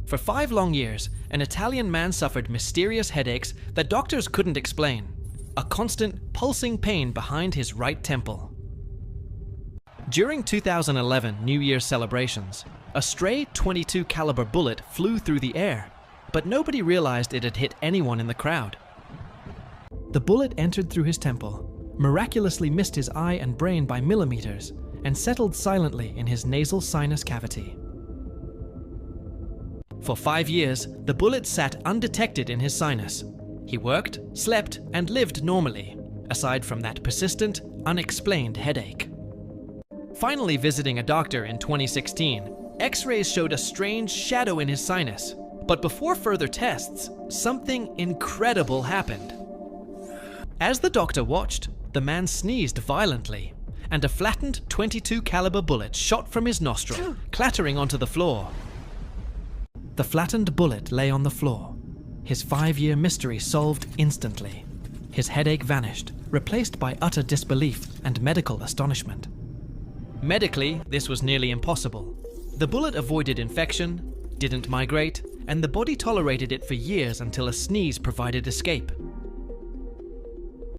For 5 long years, an Italian man suffered mysterious headaches that doctors couldn't explain. A constant, pulsing pain behind his right temple. During 2011 New Year's celebrations, a stray .22 caliber bullet flew through the air, but nobody realized it had hit anyone in the crowd. The bullet entered through his temple, miraculously missed his eye and brain by millimeters, and settled silently in his nasal sinus cavity. For 5 years, the bullet sat undetected in his sinus. He worked, slept, and lived normally, aside from that persistent, unexplained headache. Finally visiting a doctor in 2016, X-rays showed a strange shadow in his sinus. But before further tests, something incredible happened. As the doctor watched, the man sneezed violently, and a flattened .22 caliber bullet shot from his nostril, clattering onto the floor. The flattened bullet lay on the floor, his 5-year mystery solved instantly. His headache vanished, replaced by utter disbelief and medical astonishment. Medically, this was nearly impossible. The bullet avoided infection, didn't migrate, and the body tolerated it for years until a sneeze provided escape.